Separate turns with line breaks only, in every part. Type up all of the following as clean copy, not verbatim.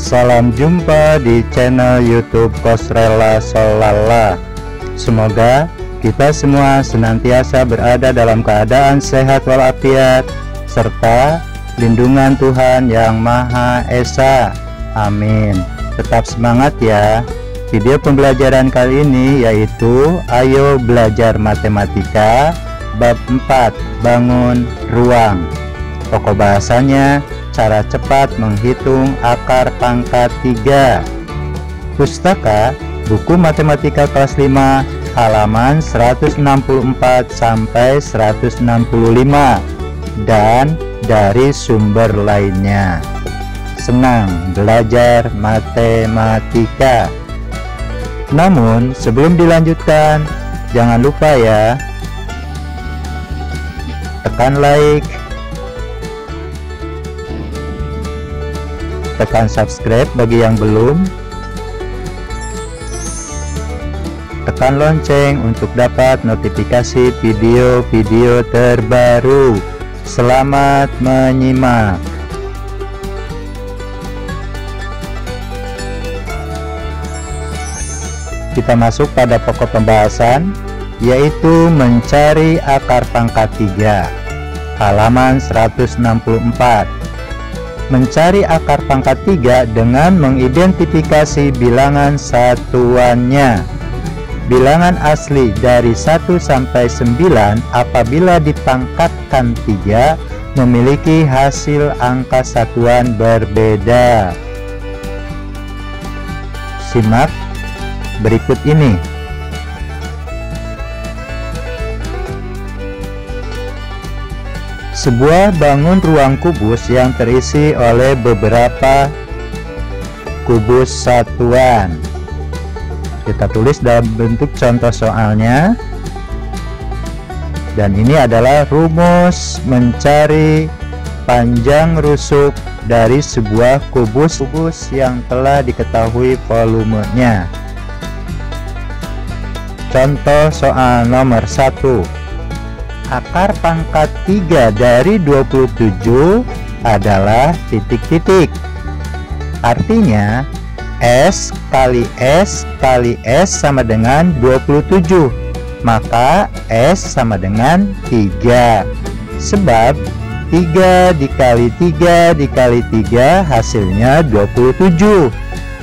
Salam jumpa di channel YouTube Kosrela Solala. Semoga kita semua senantiasa berada dalam keadaan sehat walafiat serta lindungan Tuhan Yang Maha Esa. Amin. Tetap semangat ya. Video pembelajaran kali ini yaitu Ayo Belajar Matematika Bab 4 Bangun Ruang. Pokok bahasanya cara cepat menghitung akar pangkat 3. Pustaka buku matematika kelas 5 halaman 164 sampai 165 dan dari sumber lainnya. Senang belajar matematika. Namun sebelum dilanjutkan, jangan lupa ya, tekan like, tekan subscribe bagi yang belum, tekan lonceng untuk dapat notifikasi video-video terbaru. Selamat menyimak. Kita masuk pada pokok pembahasan, yaitu mencari akar pangkat 3, halaman 164. Mencari akar pangkat 3 dengan mengidentifikasi bilangan satuannya. Bilangan asli dari 1 sampai 9 apabila dipangkatkan 3 memiliki hasil angka satuan berbeda. Simak berikut ini. Sebuah bangun ruang kubus yang terisi oleh beberapa kubus satuan. Kita tulis dalam bentuk contoh soalnya. Dan ini adalah rumus mencari panjang rusuk dari sebuah kubus yang telah diketahui volumenya. Contoh soal nomor 1. Akar pangkat 3 dari 27 adalah titik-titik. Artinya S kali S kali S sama dengan 27. Maka S sama dengan 3. Sebab 3 dikali 3 dikali 3 hasilnya 27.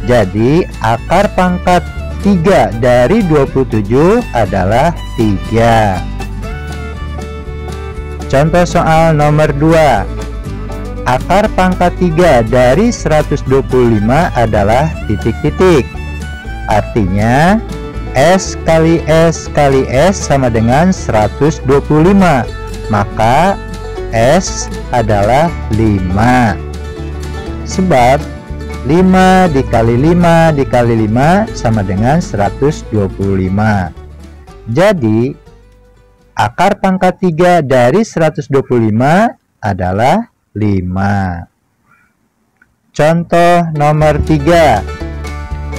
Jadi akar pangkat 3 dari 27 adalah 3. Contoh soal nomor 2. Akar pangkat 3 dari 125 adalah titik-titik. Artinya S kali S kali S sama dengan 125. Maka S adalah 5. Sebab 5 dikali 5 dikali 5 sama dengan 125. Jadi akar pangkat 3 dari 125 adalah 5. Contoh nomor 3.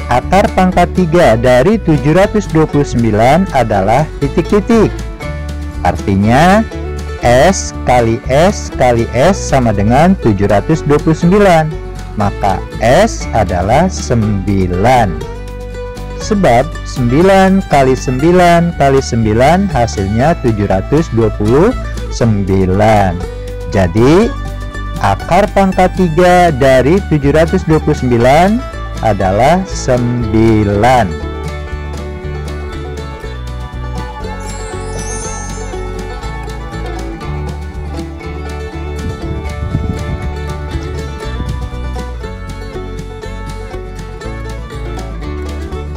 Akar pangkat 3 dari 729 adalah titik-titik. Artinya S kali S kali S sama dengan 729. Maka S adalah 9. Sebab 9 kali 9 kali 9 hasilnya 729. Jadi akar pangkat 3 dari 729 adalah 9.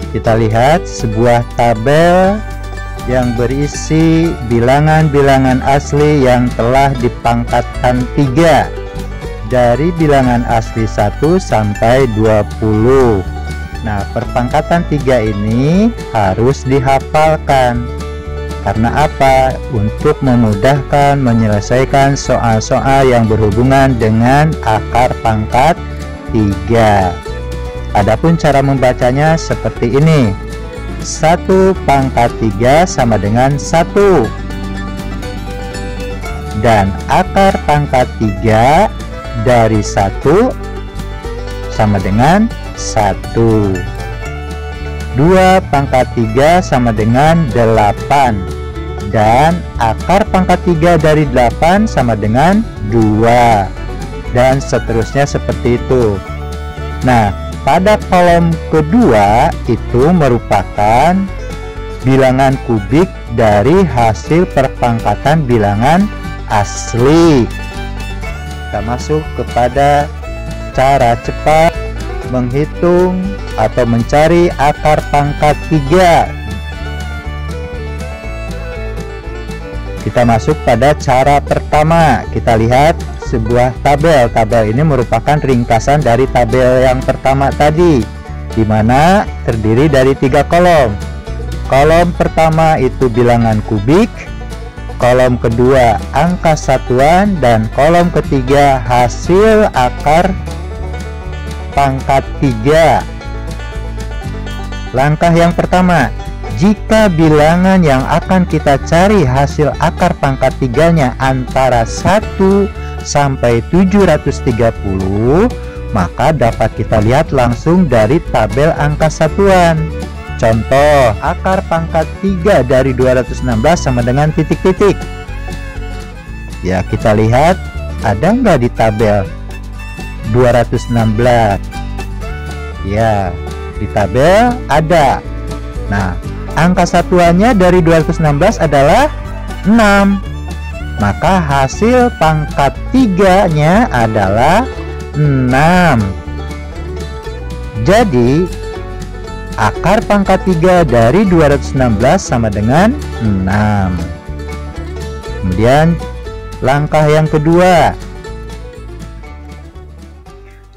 Kita lihat sebuah tabel yang berisi bilangan-bilangan asli yang telah dipangkatkan 3 dari bilangan asli 1 sampai 20. Nah, perpangkatan 3 ini harus dihafalkan. Karena apa? Untuk memudahkan menyelesaikan soal-soal yang berhubungan dengan akar pangkat 3. Adapun cara membacanya seperti ini. 1 pangkat 3 sama dengan 1. Dan akar pangkat 3 dari 1 sama dengan 1. 2 pangkat 3 sama dengan 8. Dan akar pangkat 3 dari 8 sama dengan 2. Dan seterusnya seperti itu. Nah, pada kolom kedua itu merupakan bilangan kubik dari hasil perpangkatan bilangan asli. Kita masuk kepada cara cepat menghitung atau mencari akar pangkat 3. Kita masuk pada cara pertama. Kita lihat sebuah tabel. Tabel ini merupakan ringkasan dari tabel yang pertama tadi, di mana terdiri dari 3 kolom. Kolom pertama itu bilangan kubik, kolom kedua angka satuan, dan kolom ketiga hasil akar pangkat 3. Langkah yang pertama, jika bilangan yang akan kita cari hasil akar pangkat 3-nya antara 1 sampai 730, maka dapat kita lihat langsung dari tabel angka satuan. Contoh, akar pangkat 3 dari 216 sama dengan titik-titik. Ya, kita lihat ada nggak di tabel 216? Ya, di tabel ada. Nah, angka satuannya dari 216 adalah 6. Maka hasil pangkat 3-nya adalah 6. Jadi akar pangkat 3 dari 216 sama dengan 6. Kemudian langkah yang kedua,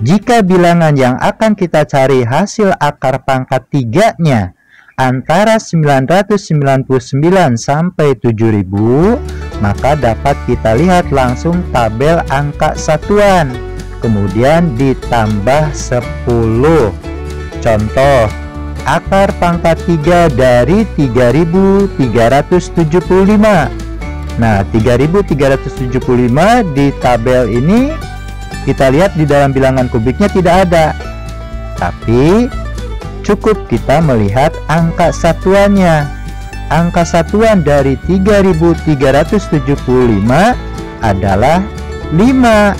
jika bilangan yang akan kita cari hasil akar pangkat 3-nya antara 999 sampai 7000, maka dapat kita lihat langsung tabel angka satuan, kemudian ditambah 10. Contoh, akar pangkat 3 dari 3375. Nah, 3375 di tabel ini kita lihat di dalam bilangan kubiknya tidak ada, tapi cukup kita melihat angka satuannya. Angka satuan dari 3375 adalah 5.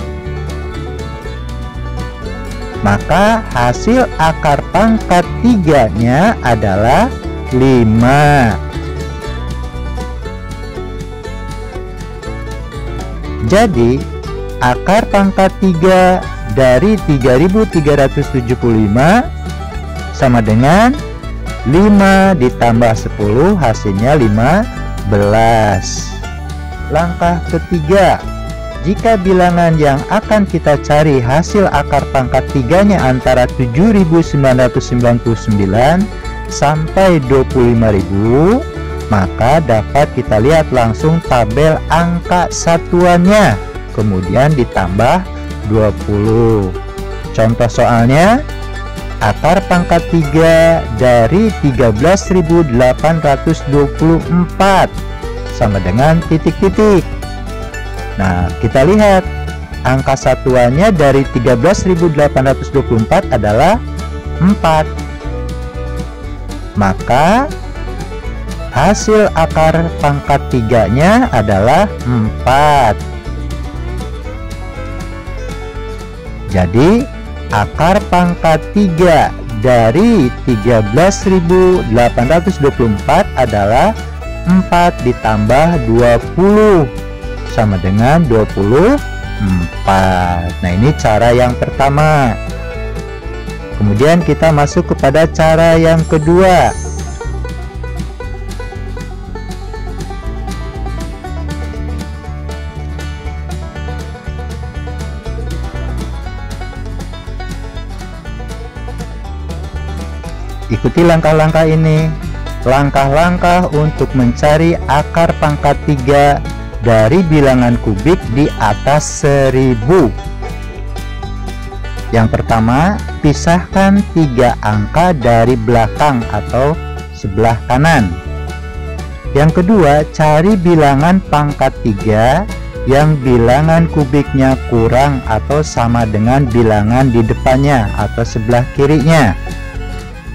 Maka hasil akar pangkat 3-nya adalah 5. Jadi akar pangkat 3 dari 3375 sama dengan 5 ditambah 10, hasilnya 15. Langkah ketiga, jika bilangan yang akan kita cari hasil akar pangkat 3-nya antara 7999 sampai 25000, maka dapat kita lihat langsung tabel angka satuannya, kemudian ditambah 20. Contoh soalnya, akar pangkat 3 dari 13.824 sama dengan titik-titik. Nah, kita lihat angka satuannya dari 13.824 adalah 4. Maka hasil akar pangkat 3-nya adalah 4. Jadi akar pangkat 3 dari 13.824 adalah 4 ditambah 20 sama dengan 24. Nah, ini cara yang pertama. Kemudian kita masuk kepada cara yang kedua. Ikuti langkah-langkah ini. Langkah-langkah untuk mencari akar pangkat 3 dari bilangan kubik di atas 1000. Yang pertama, pisahkan 3 angka dari belakang atau sebelah kanan. Yang kedua, cari bilangan pangkat 3 yang bilangan kubiknya kurang atau sama dengan bilangan di depannya atau sebelah kirinya.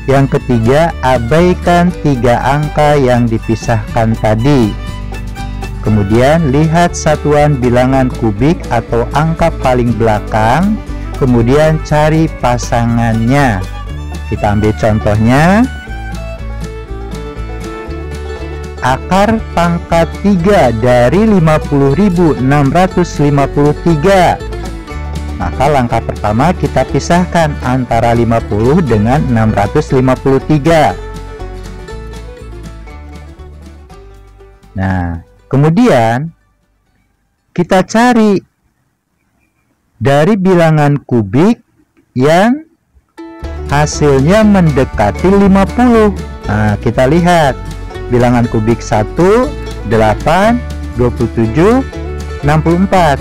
Yang ketiga, abaikan 3 angka yang dipisahkan tadi. Kemudian lihat satuan bilangan kubik atau angka paling belakang, kemudian cari pasangannya. Kita ambil contohnya. Akar pangkat 3 dari 50.653. Maka langkah pertama kita pisahkan antara 50 dengan 653. Nah, kemudian kita cari dari bilangan kubik yang hasilnya mendekati 50. Nah, kita lihat bilangan kubik 1, 8, 27, 64.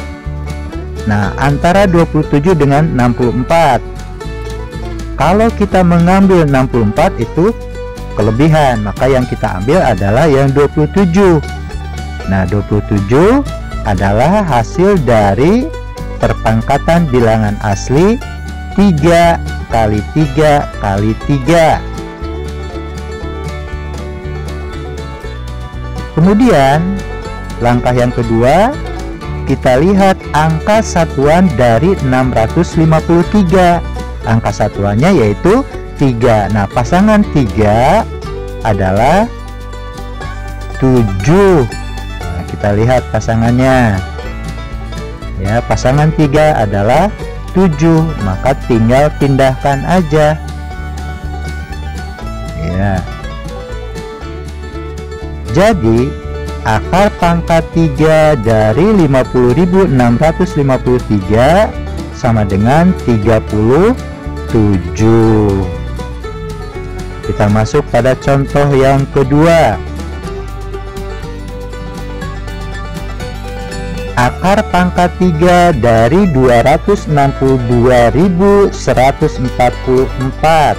Nah, antara 27 dengan 64. Kalau kita mengambil 64 itu kelebihan, maka yang kita ambil adalah yang 27. Nah, 27 adalah hasil dari perpangkatan bilangan asli 3 kali 3 kali 3. Kemudian langkah yang kedua, kita lihat angka satuan dari 653. Angka satuannya yaitu 3. Nah, pasangan 3 adalah 7. Nah, kita lihat pasangannya. Ya, pasangan 3 adalah 7, maka tinggal pindahkan aja. Ya. Jadi akar pangkat 3 dari 50.653 sama dengan 37. Kita masuk pada contoh yang kedua. Akar pangkat 3 dari 262.144.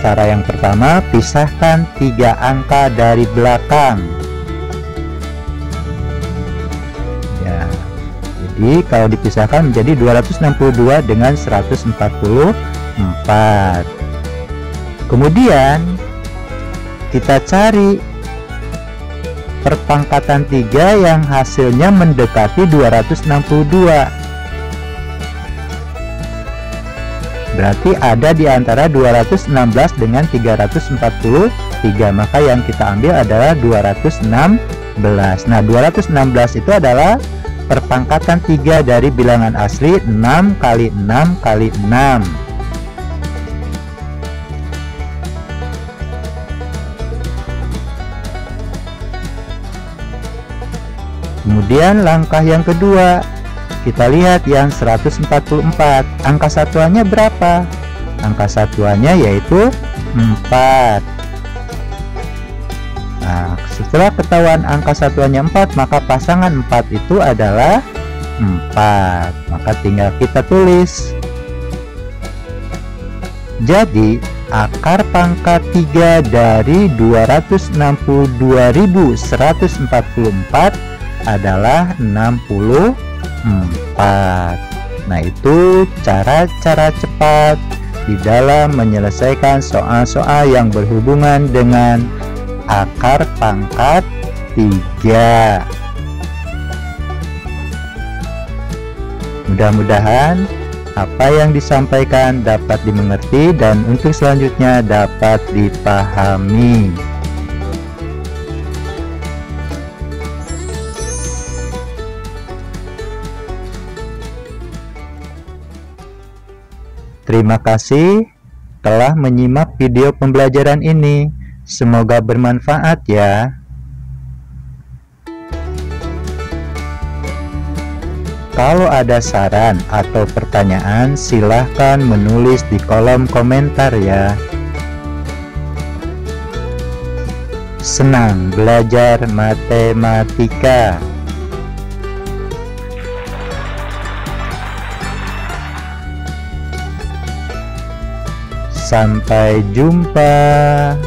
Cara yang pertama, pisahkan 3 angka dari belakang. Ya, jadi kalau dipisahkan menjadi 262 dengan 144. Kemudian kita cari perpangkatan 3 yang hasilnya mendekati 262. Berarti ada di antara 216 dengan 343, maka yang kita ambil adalah 216. Nah, 216 itu adalah perpangkatan 3 dari bilangan asli 6 kali 6 kali 6. Kemudian langkah yang kedua, kita lihat yang 144. Angka satuannya berapa? Angka satuannya yaitu 4. Nah, setelah ketahuan angka satuannya 4, maka pasangan 4 itu adalah 4. Maka tinggal kita tulis. Jadi akar pangkat 3 dari 262.144 adalah 64. Nah, itu cara-cara cepat di dalam menyelesaikan soal-soal yang berhubungan dengan akar pangkat 3. Mudah-mudahan apa yang disampaikan dapat dimengerti dan untuk selanjutnya dapat dipahami. Terima kasih telah menyimak video pembelajaran ini. Semoga bermanfaat ya. Kalau ada saran atau pertanyaan, silahkan menulis di kolom komentar ya. Senang belajar matematika. Sampai jumpa.